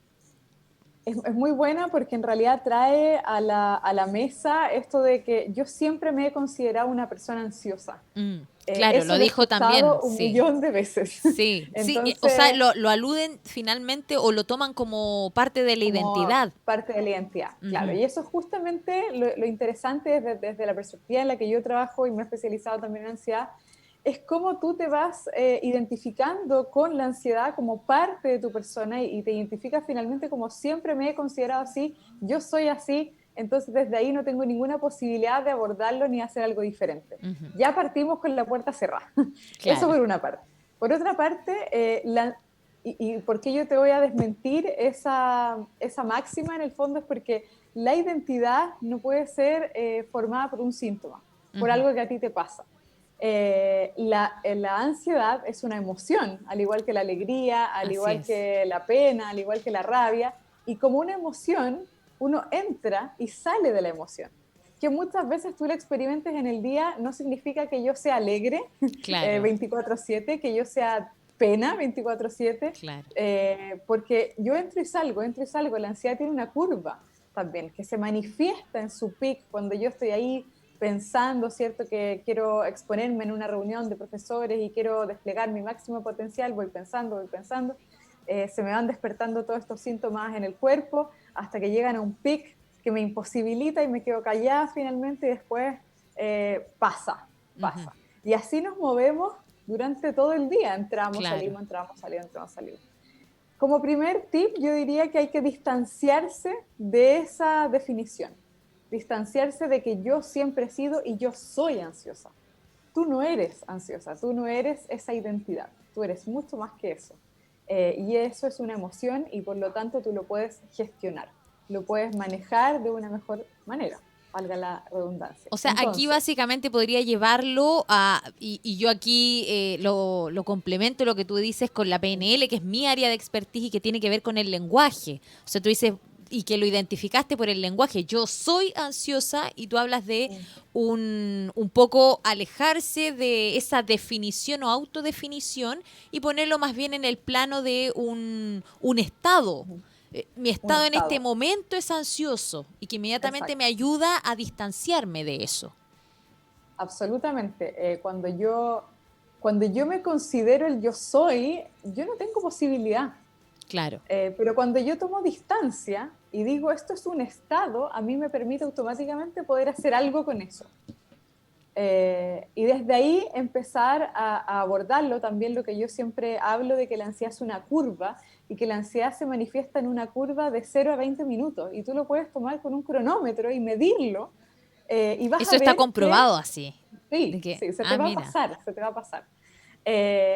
Speaker 3: muy buena porque en realidad trae a la mesa esto de que yo siempre me he considerado una persona ansiosa.
Speaker 1: Mm, claro,
Speaker 3: Eso
Speaker 1: lo
Speaker 3: lo he
Speaker 1: dijo también,
Speaker 3: escuchado un
Speaker 1: sí.
Speaker 3: millón de veces.
Speaker 1: Sí, sí, o sea,
Speaker 3: Entonces,
Speaker 1: lo aluden finalmente o lo toman como parte de la
Speaker 3: como
Speaker 1: identidad.
Speaker 3: parte de la identidad, claro.
Speaker 1: Ujú,
Speaker 3: Y eso es justamente lo interesante desde la perspectiva en la que yo trabajo y me he especializado también en ansiedad, es cómo tú te vas identificando con la ansiedad como parte de tu persona y te identificas finalmente como siempre me he considerado así, yo soy así, entonces desde ahí no tengo ninguna posibilidad de abordarlo ni hacer algo diferente.
Speaker 1: ujú,
Speaker 3: Ya partimos con la puerta cerrada. Eso
Speaker 1: claro.
Speaker 3: por una parte. Por otra parte, y por qué yo te voy a desmentir esa máxima en el fondo es porque la identidad no puede ser formada por un síntoma, por
Speaker 1: Ujú,
Speaker 3: algo que a ti te pasa. La ansiedad es una emoción, al igual que la alegría, al
Speaker 1: así
Speaker 3: igual
Speaker 1: es.
Speaker 3: que la pena, al igual que la rabia, y como una emoción, uno entra y sale de la emoción. Que muchas veces tú la experimentes en el día no significa que yo sea alegre
Speaker 1: Claro,
Speaker 3: 24/7, que yo sea pena 24/7,
Speaker 1: claro.
Speaker 3: porque yo entro y salgo, la ansiedad tiene una curva también, que se manifiesta en su pic cuando yo estoy ahí pensando, ¿cierto? Que quiero exponerme en una reunión de profesores y quiero desplegar mi máximo potencial, voy pensando, se me van despertando todos estos síntomas en el cuerpo hasta que llegan a un pic que me imposibilita y me quedo callada finalmente y después
Speaker 1: Ujú,
Speaker 3: pasa. Y así nos movemos durante todo el día,
Speaker 1: claro.
Speaker 3: entramos, salimos, entramos, salimos. Como primer tip, yo diría que hay que distanciarse de esa definición, distanciarse de que yo siempre he sido y yo soy ansiosa. Tú no eres ansiosa, tú no eres esa identidad, tú eres mucho más que eso. Y eso es una emoción y por lo tanto tú lo puedes gestionar, lo puedes manejar de una mejor manera, valga la redundancia.
Speaker 1: O sea, aquí
Speaker 3: Entonces,
Speaker 1: básicamente podría llevarlo a, y yo aquí lo complemento lo que tú dices con la PNL, que es mi área de expertise y que tiene que ver con el lenguaje. O sea, tú dices, y que lo identificaste por el lenguaje, yo soy ansiosa y tú hablas de un poco alejarse de esa definición o autodefinición y ponerlo más bien en el plano de un estado. Mi
Speaker 3: un
Speaker 1: estado en este
Speaker 3: estado,
Speaker 1: momento es ansioso y que inmediatamente me
Speaker 3: exacto.
Speaker 1: ayuda a distanciarme de eso.
Speaker 3: Absolutamente. Cuando yo me considero el yo soy, yo no tengo posibilidad.
Speaker 1: Claro.
Speaker 3: Pero cuando yo tomo distancia y digo esto es un estado, a mí me permite automáticamente poder hacer algo con eso. Y desde ahí empezar a abordarlo, también lo que yo siempre hablo de que la ansiedad es una curva y que la ansiedad se manifiesta en una curva de 0 a 20 minutos y tú lo puedes tomar con un cronómetro y medirlo y vas
Speaker 1: Eso
Speaker 3: a
Speaker 1: está
Speaker 3: ver que
Speaker 1: comprobado así. De
Speaker 3: sí,
Speaker 1: que,
Speaker 3: sí, se te va a
Speaker 1: mira.
Speaker 3: pasar, se te va a pasar.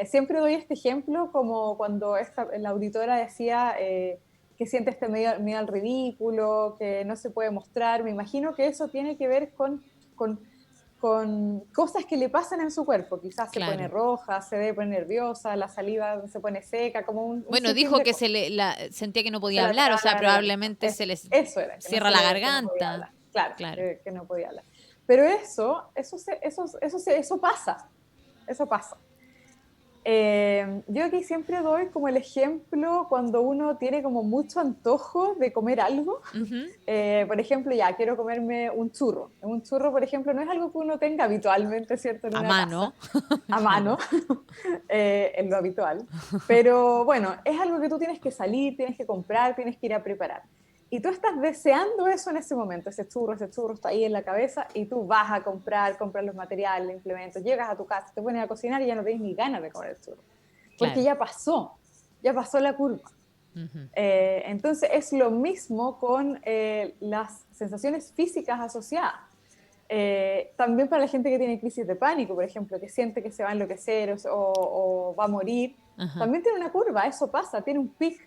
Speaker 3: Siempre doy este ejemplo como cuando la auditora decía que siente este miedo al ridículo, que no se puede mostrar. Me imagino que eso tiene que ver con cosas que le pasan en su cuerpo. Quizás se pone
Speaker 1: Claro.
Speaker 3: roja, se debe poner nerviosa, la saliva se pone seca, como un
Speaker 1: Bueno,
Speaker 3: sinfín
Speaker 1: dijo
Speaker 3: de
Speaker 1: que
Speaker 3: cosas.
Speaker 1: sentía que no
Speaker 3: Se
Speaker 1: podía
Speaker 3: la
Speaker 1: hablar, o
Speaker 3: traba la
Speaker 1: sea,
Speaker 3: garganta.
Speaker 1: probablemente se les
Speaker 3: Eso era,
Speaker 1: cierra la
Speaker 3: que no podía
Speaker 1: garganta.
Speaker 3: hablar. Claro,
Speaker 1: Claro.
Speaker 3: que no podía hablar. Pero eso pasa. Eso pasa. Yo aquí siempre doy como el ejemplo cuando uno tiene como mucho antojo de comer algo.
Speaker 1: Ujú.
Speaker 3: Por ejemplo, ya quiero comerme un churro. Un churro, por ejemplo, no es algo que uno tenga habitualmente, ¿cierto? En
Speaker 1: A
Speaker 3: una casa,
Speaker 1: mano.
Speaker 3: a mano,
Speaker 1: Claro.
Speaker 3: en lo habitual. Pero bueno, es algo que tú tienes que salir, tienes que comprar, tienes que ir a preparar. Y tú estás deseando eso en ese momento, ese churro está ahí en la cabeza y tú vas a comprar los materiales, los implementos, llegas a tu casa, te pones a cocinar y ya no tienes ni ganas de comer el churro, porque
Speaker 1: Claro.
Speaker 3: ya pasó la curva.
Speaker 1: Ujú.
Speaker 3: Entonces es lo mismo con las sensaciones físicas asociadas. También para la gente que tiene crisis de pánico, por ejemplo, que siente que se va a enloquecer o va a morir,
Speaker 1: Ajá.
Speaker 3: también tiene una curva, eso pasa, tiene un pic.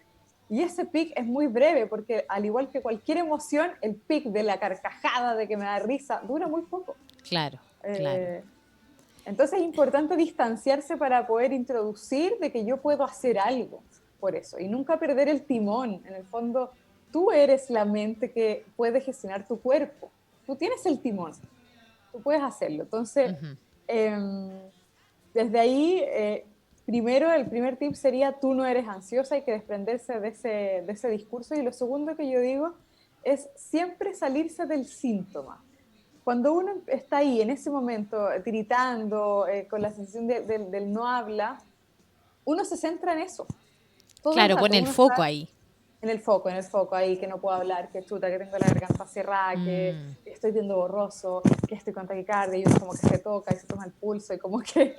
Speaker 3: Y ese pic es muy breve porque al igual que cualquier emoción, el pic de la carcajada, de que me da risa, dura muy poco.
Speaker 1: Claro. Claro.
Speaker 3: Eh, entonces es importante distanciarse para poder introducir de que yo puedo hacer algo por eso y nunca perder el timón. En el fondo, tú eres la mente que puede gestionar tu cuerpo. Tú tienes el timón, tú puedes hacerlo. Entonces,
Speaker 1: Ujú.
Speaker 3: desde ahí, primero, el primer tip sería tú no eres ansiosa, hay que desprenderse de ese discurso. Y lo segundo que yo digo es siempre salirse del síntoma. Cuando uno está ahí en ese momento tiritando, con la sensación del no habla, uno se centra en eso. Todo el
Speaker 1: Claro, pone
Speaker 3: rato
Speaker 1: el
Speaker 3: uno está
Speaker 1: foco ahí.
Speaker 3: en el foco ahí, que no puedo hablar, que chuta, que tengo la garganta cerrada,
Speaker 1: Mm.
Speaker 3: que estoy viendo borroso, que estoy con taquicardia, y uno como que se toca y se toma el pulso, y como que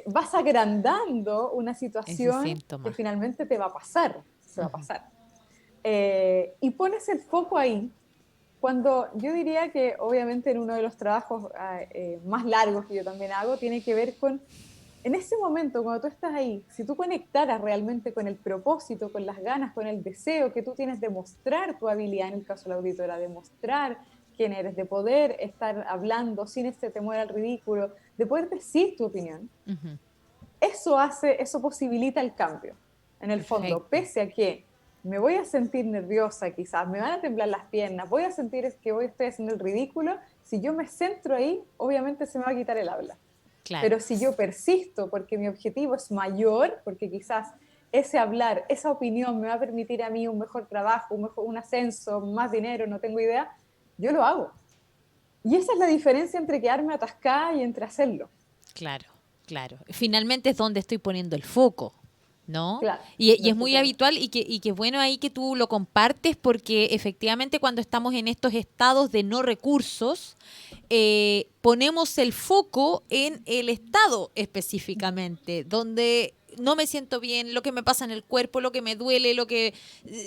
Speaker 3: vas agrandando una
Speaker 1: Ese
Speaker 3: situación que
Speaker 1: síntoma.
Speaker 3: finalmente te va a pasar, se va a
Speaker 1: Ujú.
Speaker 3: pasar. Y pones el foco ahí, cuando yo diría que obviamente en uno de los trabajos más largos que yo también hago, tiene que ver con, en ese momento, cuando tú estás ahí, si tú conectaras realmente con el propósito, con las ganas, con el deseo que tú tienes de mostrar tu habilidad, en el caso de la auditora, de mostrar quién eres, de poder estar hablando sin ese temor al ridículo, de poder decir tu opinión,
Speaker 1: Ujú.
Speaker 3: eso posibilita el cambio. En el fondo,
Speaker 1: Perfecto.
Speaker 3: pese a que me voy a sentir nerviosa quizás, me van a temblar las piernas, voy a sentir que estoy haciendo el ridículo, si yo me centro ahí, obviamente se me va a quitar el habla.
Speaker 1: Claro.
Speaker 3: Pero si yo persisto porque mi objetivo es mayor, porque quizás ese hablar, esa opinión me va a permitir a mí un mejor trabajo, un ascenso, más dinero, no tengo idea, yo lo hago. Y esa es la diferencia entre quedarme atascada y entre hacerlo.
Speaker 1: Claro, claro. Finalmente es donde estoy poniendo el foco, ¿no?
Speaker 3: Claro,
Speaker 1: Y
Speaker 3: no
Speaker 1: es
Speaker 3: estoy
Speaker 1: muy
Speaker 3: poniendo.
Speaker 1: habitual y que bueno ahí que tú lo compartes porque efectivamente cuando estamos en estos estados de no recursos, ponemos el foco en el estado específicamente, donde no me siento bien, lo que me pasa en el cuerpo, lo que me duele, lo que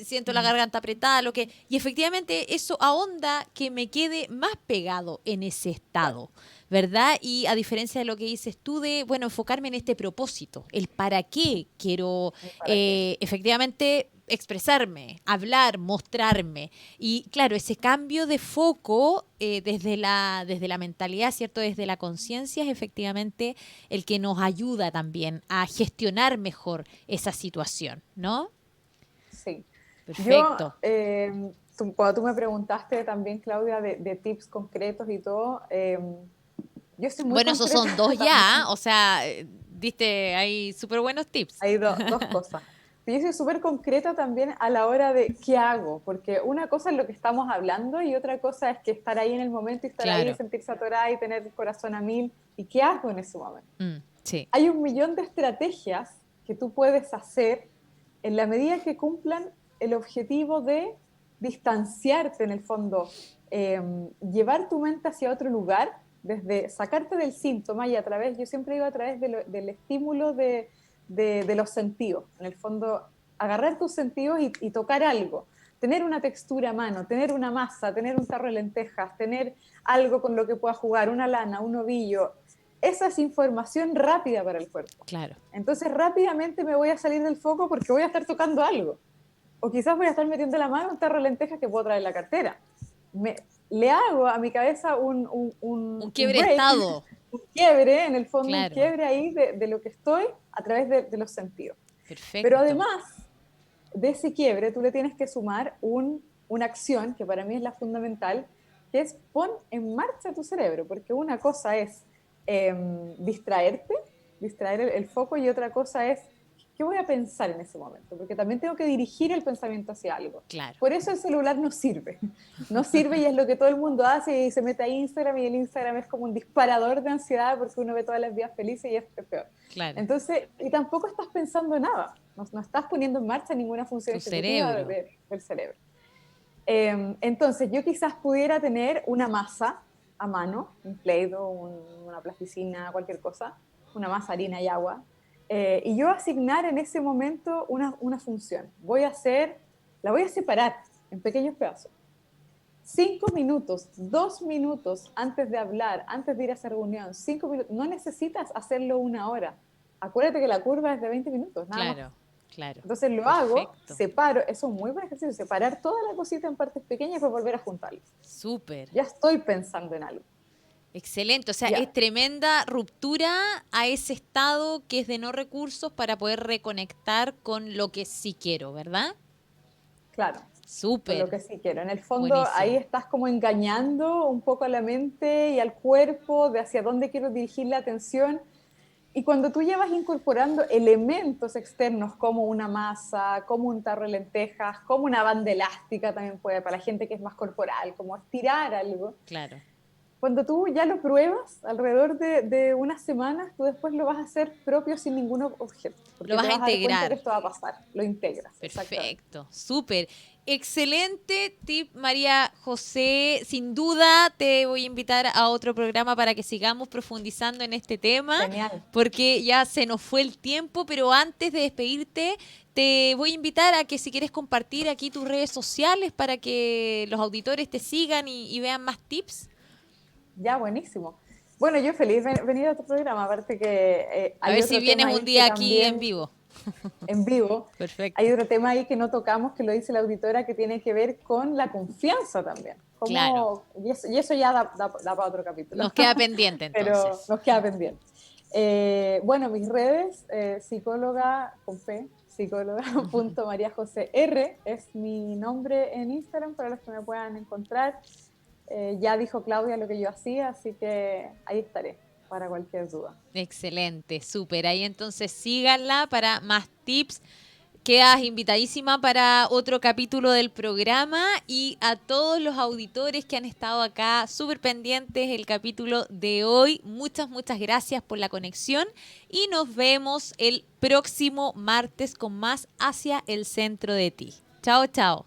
Speaker 1: siento la garganta apretada, lo que y efectivamente eso ahonda que me quede más pegado en ese
Speaker 3: Claro,
Speaker 1: estado, ¿verdad? Y a diferencia de lo que dices tú de, bueno, enfocarme en este propósito, el para qué quiero
Speaker 3: ¿para qué?
Speaker 1: efectivamente expresarme, hablar, mostrarme. Y claro, ese cambio de foco desde la mentalidad, ¿cierto? Desde la conciencia es efectivamente el que nos ayuda también a gestionar mejor esa situación, ¿no?
Speaker 3: Sí. Yo,
Speaker 1: Perfecto.
Speaker 3: cuando tú me preguntaste también, Claudia, de tips concretos y todo, yo soy muy
Speaker 1: Bueno, esos
Speaker 3: concreta
Speaker 1: son dos ya,
Speaker 3: también.
Speaker 1: o sea, diste ahí súper buenos tips.
Speaker 3: Hay dos cosas. Yo soy súper concreta también a la hora de qué hago, porque una cosa es lo que estamos hablando y otra cosa es que estar ahí en el momento y estar ahí y
Speaker 1: Claro.
Speaker 3: sentirse atorada y tener el corazón a mil. ¿Y qué hago en ese momento?
Speaker 1: Sí.
Speaker 3: Hay un millón de estrategias que tú puedes hacer en la medida que cumplan el objetivo de distanciarte en el fondo, llevar tu mente hacia otro lugar desde sacarte del síntoma y a través, yo siempre iba a través del estímulo de los sentidos. En el fondo, agarrar tus sentidos y tocar algo. Tener una textura a mano, tener una masa, tener un tarro de lentejas, tener algo con lo que pueda jugar, una lana, un ovillo. Esa es información rápida para el cuerpo.
Speaker 1: Claro.
Speaker 3: Entonces rápidamente me voy a salir del foco porque voy a estar tocando algo. O quizás voy a estar metiendo la mano un tarro de lentejas que puedo traer en la cartera. Le hago a mi cabeza un
Speaker 1: quiebre
Speaker 3: break,
Speaker 1: estado.
Speaker 3: Un quiebre, en el fondo,
Speaker 1: Claro.
Speaker 3: un quiebre ahí de lo que estoy a través de los sentidos.
Speaker 1: Perfecto.
Speaker 3: Pero además de ese quiebre, tú le tienes que sumar una acción, que para mí es la fundamental, que es pon en marcha tu cerebro, porque una cosa es distraer el foco, y otra cosa es, ¿qué voy a pensar en ese momento? Porque también tengo que dirigir el pensamiento hacia algo.
Speaker 1: Claro.
Speaker 3: Por eso el celular no sirve. No sirve, y es lo que todo el mundo hace, y se mete a Instagram, y el Instagram es como un disparador de ansiedad porque uno ve todas las vidas felices y es peor.
Speaker 1: Claro.
Speaker 3: Entonces, y tampoco estás pensando nada. No estás poniendo en marcha ninguna función ejecutiva del cerebro. Entonces, yo quizás pudiera tener una masa a mano, un Play-Doh, una plasticina, cualquier cosa, una masa, harina y agua, y yo asignar en ese momento una función. La voy a separar en pequeños pedazos. 5 minutos, 2 minutos antes de hablar, antes de ir a esa reunión, 5 minutos, no necesitas hacerlo 1 hora. Acuérdate que la curva es de 20 minutos, nada más.
Speaker 1: Claro.
Speaker 3: Entonces lo hago, separo, eso es un muy buen ejercicio, separar toda la cosita en partes pequeñas para volver a juntarlo.
Speaker 1: Súper.
Speaker 3: Ya estoy pensando en algo.
Speaker 1: Excelente, o sea, es tremenda ruptura a ese estado que es de no recursos para poder reconectar con lo que sí quiero, ¿verdad?
Speaker 3: Claro.
Speaker 1: Súper.
Speaker 3: Con lo que sí quiero. En el fondo,
Speaker 1: buenísimo.
Speaker 3: Ahí estás como engañando un poco a la mente y al cuerpo de hacia dónde quiero dirigir la atención. Y cuando tú ya vas incorporando elementos externos como una masa, como un tarro de lentejas, como una banda elástica también puede, para la gente que es más corporal, como estirar algo.
Speaker 1: Claro.
Speaker 3: Cuando tú ya lo pruebas, alrededor de unas semanas, tú después lo vas a hacer propio sin ningún objeto. Porque
Speaker 1: Lo vas
Speaker 3: te
Speaker 1: a
Speaker 3: vas a dar cuenta
Speaker 1: integrar.
Speaker 3: que esto va a pasar, lo integras.
Speaker 1: Perfecto, súper. Excelente tip, María José. Sin duda te voy a invitar a otro programa para que sigamos profundizando en este tema.
Speaker 3: Genial.
Speaker 1: Porque ya se nos fue el tiempo, pero antes de despedirte, te voy a invitar a que si quieres compartir aquí tus redes sociales para que los auditores te sigan y vean más tips.
Speaker 3: Ya, buenísimo. Bueno, yo feliz de venir a tu programa, aparte que
Speaker 1: a ver si vienes un día aquí en vivo.
Speaker 3: En vivo.
Speaker 1: Perfecto.
Speaker 3: Hay otro tema ahí que no tocamos, que lo dice la auditora, que tiene que ver con la confianza también.
Speaker 1: Claro.
Speaker 3: Y eso ya da para otro capítulo.
Speaker 1: Nos queda pendiente entonces.
Speaker 3: Pero nos queda pendiente. Bueno, mis redes, psicóloga con P, psicóloga.mariajosr es mi nombre en Instagram para los que me puedan encontrar. Ya dijo Claudia lo que yo hacía, así que ahí estaré para cualquier duda.
Speaker 1: Excelente, súper. Ahí entonces síganla para más tips. Quedas invitadísima para otro capítulo del programa, y a todos los auditores que han estado acá súper pendientes el capítulo de hoy, muchas gracias por la conexión, y nos vemos el próximo martes con más Hacia el Centro de Ti. Chao, chao.